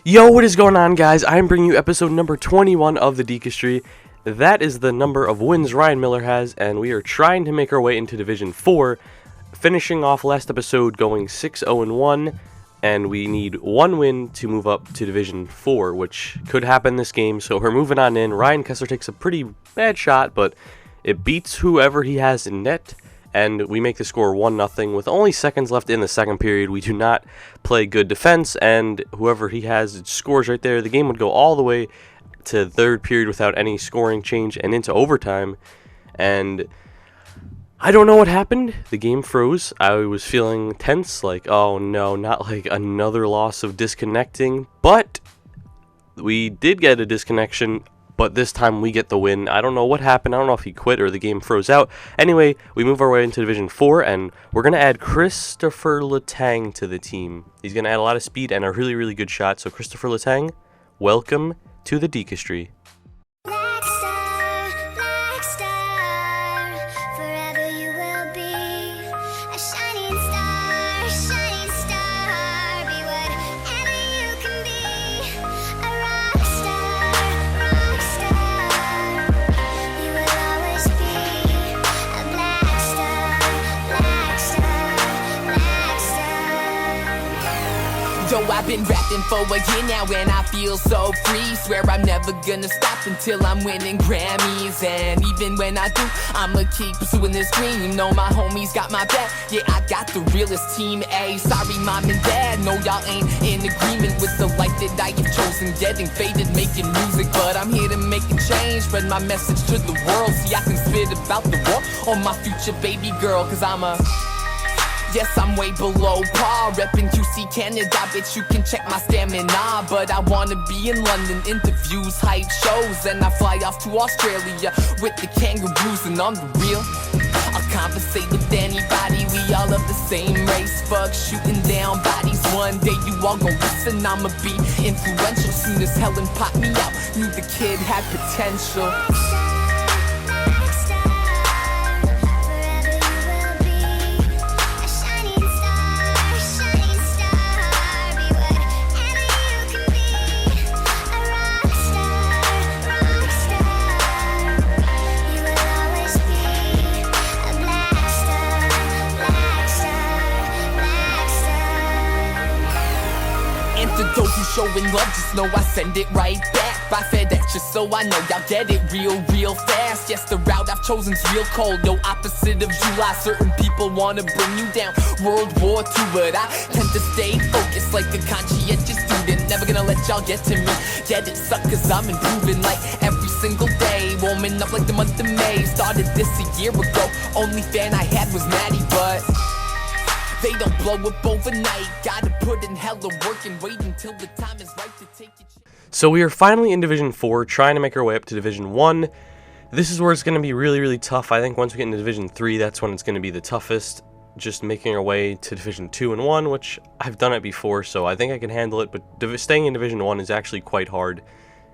Yo, what is going on, guys? I'm bringing you episode number 21 of the Dekestry. That is the number of wins Ryan Miller has, and we are trying to make our way into Division 4, finishing off last episode going 6-0-1, and we need one win to move up to Division 4, which could happen this game, so we're moving on in. Ryan Kessler takes a pretty bad shot, but it beats whoever he has in net, and we make the score 1-0 with only seconds left in the second period. We do not play good defense, and whoever he has scores right there. The game would go all the way to the third period without any scoring change and into overtime, and I don't know what happened. The game froze. I was feeling tense, like, oh no, not like another loss of disconnecting, but we did get a disconnection. But this time we get the win. I don't know what happened. I don't know if he quit or the game froze out. Anyway, we move our way into Division 4, and we're going to add Christopher Letang to the team. He's going to add a lot of speed and a really, really good shot. So Christopher Letang, welcome to the Dekestry. Yo, I've been rapping for a year now and I feel so free. Swear I'm never gonna stop until I'm winning Grammys. And even when I do, I'ma keep pursuing this dream. You know my homies got my back. Yeah, I got the realest team A. Sorry mom and dad, no y'all ain't in agreement with the life that I have chosen. Getting faded, making music, but I'm here to make a change. Spread my message to the world. See, I can spit about the war on my future baby girl. Cause yes, I'm way below par, reppin' QC Canada, I bet you can check my stamina. But I wanna be in London, interviews, hype shows, and I fly off to Australia with the kangaroos, and I'm the real. I'll conversate with anybody, we all of the same race. Fuck shooting down bodies, one day you all gon' listen. I'ma be influential, soon as Helen popped me out, knew the kid had potential. To those who showing love, just know I send it right back by FedEx, just so I know y'all get it real fast. Yes, the route I've chosen's real cold, no opposite of July. Certain people wanna bring you down, World War II, but I tend to stay focused like a conscientious student. Never gonna let y'all get to me. Get it, suck, cause I'm improving like every single day. Warming up like the month of May. Started this a year ago, only fan I had was Maddie, but they don't blow up overnight. Gotta put in hella work and wait until the time is right to take it. So we are finally in Division 4, trying to make our way up to Division 1. This is where it's going to be really, really tough. I think once we get into Division 3, that's when it's going to be the toughest. Just making our way to Division 2 and 1, which I've done it before, so I think I can handle it. But staying in Division 1 is actually quite hard.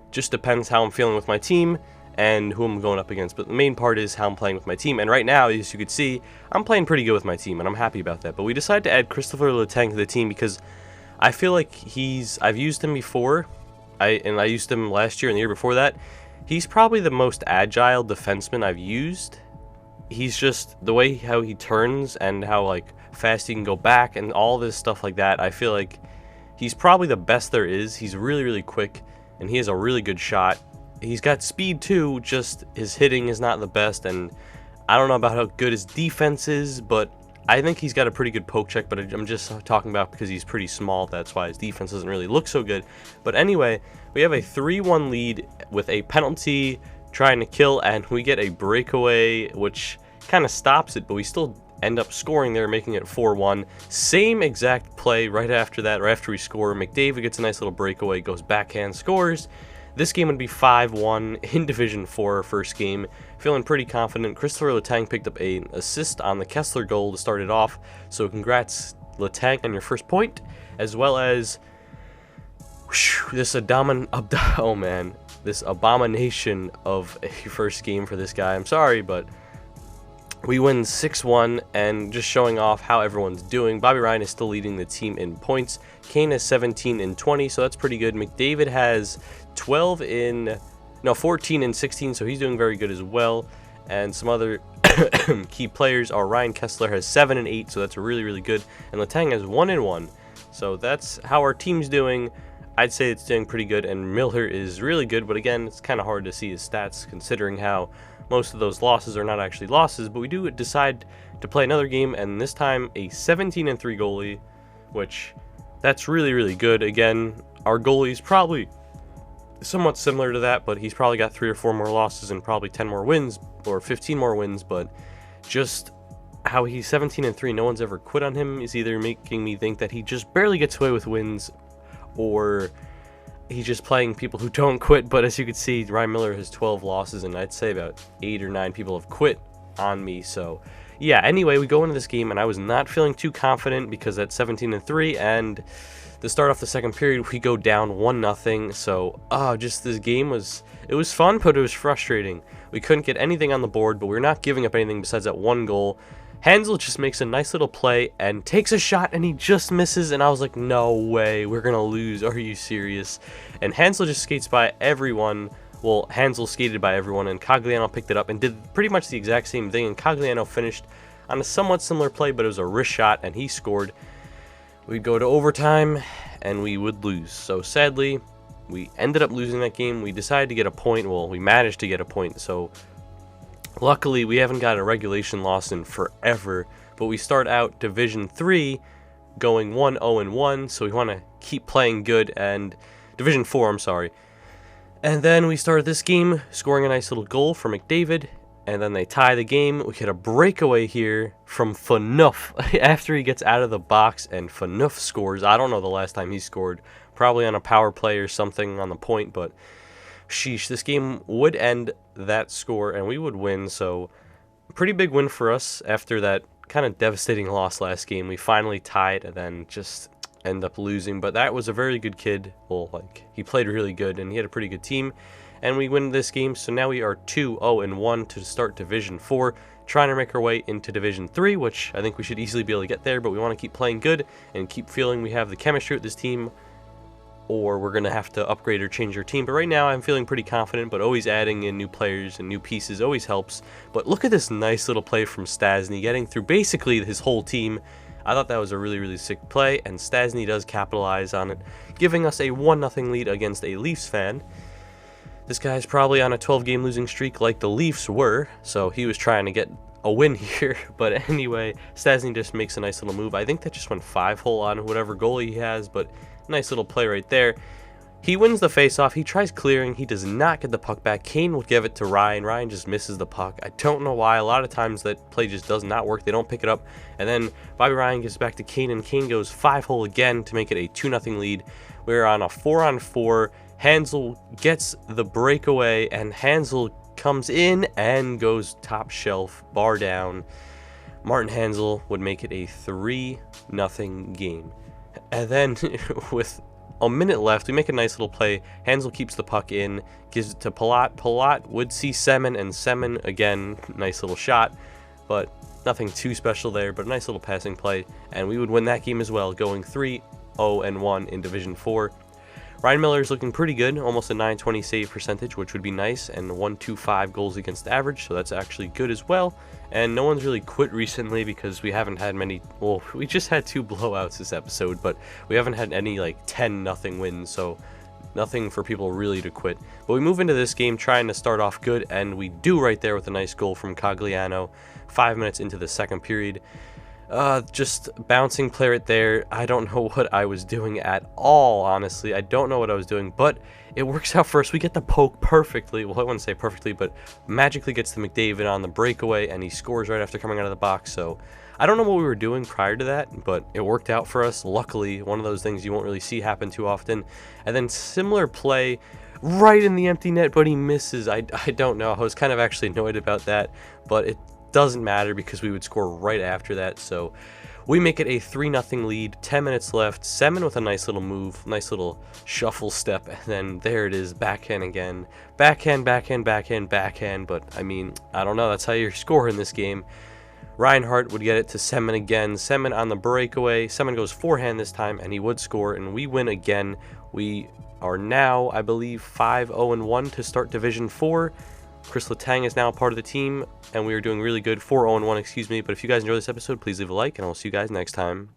Just depends how I'm feeling with my team and who I'm going up against, but the main part is how I'm playing with my team. And right now, as you can see, I'm playing pretty good with my team, and I'm happy about that. But we decided to add Christopher Letang to the team because I feel like I've used him before, I used him last year and the year before that. He's probably the most agile defenseman I've used. He's just, the way how he turns and how like fast he can go back and all this stuff like that, I feel like he's probably the best there is. He's really, really quick, and he has a really good shot. He's got speed too, just his hitting is not the best, and I don't know about how good his defense is, but I think he's got a pretty good poke check, but I'm just talking about because he's pretty small, that's why his defense doesn't really look so good. But anyway, we have a 3-1 lead with a penalty trying to kill, and we get a breakaway, which kind of stops it, but we still end up scoring there, making it 4-1. Same exact play right after that, right after we score. McDavid gets a nice little breakaway, goes backhand, scores. This game would be 5-1 in Division 4, first game. Feeling pretty confident. Christopher Letang picked up an assist on the Kessler goal to start it off. So congrats, Letang, on your first point. As well as this abomination of a first game for this guy. I'm sorry, but We win 6-1, and just showing off how everyone's doing. Bobby Ryan is still leading the team in points. Kane has 17 and 20, so that's pretty good. McDavid has 14 and 16, so he's doing very good as well. And some other key players are Ryan Kessler has 7 and 8, so that's really, really good. And Letang has 1 and 1, so that's how our team's doing. I'd say it's doing pretty good, and Miller is really good, but again, it's kind of hard to see his stats considering how most of those losses are not actually losses. But we do decide to play another game, and this time a 17 and 3 goalie, which that's really, really good. Again, our goalie's probably somewhat similar to that, but he's probably got 3 or 4 more losses and probably 10 more wins or 15 more wins. But just how he's 17 and 3, no one's ever quit on him, is either making me think that he just barely gets away with wins, or he's just playing people who don't quit. But as you can see, Ryan Miller has 12 losses, and I'd say about 8 or 9 people have quit on me. So yeah, anyway, we go into this game, and I was not feeling too confident because at 17 and 3, and to start off the second period, we go down 1-0. So just this game was fun, but it was frustrating. We couldn't get anything on the board, but we're not giving up anything besides that one goal. Hansel just makes a nice little play and takes a shot, and he just misses, and I was like, no way, we're gonna lose, are you serious? And Hansel just skates by everyone. Well, Hansel skated by everyone, and Cogliano picked it up and did pretty much the exact same thing, and Cogliano finished on a somewhat similar play, but it was a wrist shot, and he scored. We'd go to overtime, and we would lose. So sadly, we ended up losing that game. We decided to get a point. Well, we managed to get a point, so luckily, we haven't got a regulation loss in forever, but we start out Division 3 going 1-0-1, so we want to keep playing good, and Division 4, I'm sorry. And then we started this game scoring a nice little goal for McDavid, and then they tie the game. We get a breakaway here from Phaneuf after he gets out of the box, and Phaneuf scores. I don't know the last time he scored, probably on a power play or something on the point, but sheesh, this game would end that score and we would win. So pretty big win for us after that kind of devastating loss last game. We finally tied and then just end up losing, but that was a very good kid. Well, like, he played really good and he had a pretty good team, and we win this game. So now we are 2-0-1 to start Division 4, trying to make our way into Division 3, which I think we should easily be able to get there, but we want to keep playing good and keep feeling we have the chemistry with this team, or we're going to have to upgrade or change our team. But right now I'm feeling pretty confident, but always adding in new players and new pieces always helps. But look at this nice little play from Stastny, getting through basically his whole team. I thought that was a really, really sick play, and Stastny does capitalize on it, giving us a 1-0 lead against a Leafs fan. This guy's probably on a 12-game losing streak like the Leafs were, so he was trying to get a win here. But anyway, Stastny just makes a nice little move. I think that just went 5-hole on whatever goalie he has, but nice little play right there. He wins the face-off. He tries clearing. He does not get the puck back. Kane will give it to Ryan. Ryan just misses the puck. I don't know why. A lot of times that play just does not work. They don't pick it up. And then Bobby Ryan gives back to Kane, and Kane goes 5-hole again to make it a 2-0 lead. We're on a 4-on-4. Hansel gets the breakaway, and Hansel comes in and goes top shelf, bar down. Martin Hansel would make it a 3-0 game. And then with a minute left, we make a nice little play. Hansel keeps the puck in, gives it to Palat. Palat would see Semin, and Semin, again, nice little shot, but nothing too special there, but a nice little passing play, and we would win that game as well, going 3-0-1 in Division 4. Ryan Miller is looking pretty good, almost a 920 save percentage, which would be nice, and 125 goals against average, so that's actually good as well. And no one's really quit recently because we haven't had many, well, we just had 2 blowouts this episode, but we haven't had any like 10-0 wins, so nothing for people really to quit. But we move into this game trying to start off good, and we do right there with a nice goal from Cogliano 5 minutes into the second period. Just bouncing play right there. I don't know what I was doing at all, honestly. I don't know what I was doing, but it works out for us. We get the poke perfectly. Well, I wouldn't say perfectly, but magically gets to McDavid on the breakaway, and he scores right after coming out of the box. So I don't know what we were doing prior to that, but it worked out for us. Luckily, one of those things you won't really see happen too often. And then similar play right in the empty net, but he misses. I don't know. I was kind of actually annoyed about that, but it doesn't matter because we would score right after that. So we make it a 3-0 lead, 10 minutes left. Semin with a nice little move, nice little shuffle step, and then there it is, backhand again. Backhand, backhand, backhand, backhand, but I mean, I don't know, that's how you score in this game. Reinhardt would get it to Semin again. Semin on the breakaway. Semin goes forehand this time, and he would score, and we win again. We are now, I believe, 5-0-1 to start Division 4. Chris Letang is now a part of the team, and we are doing really good. 4-0-1, excuse me. But if you guys enjoyed this episode, please leave a like, and I'll see you guys next time.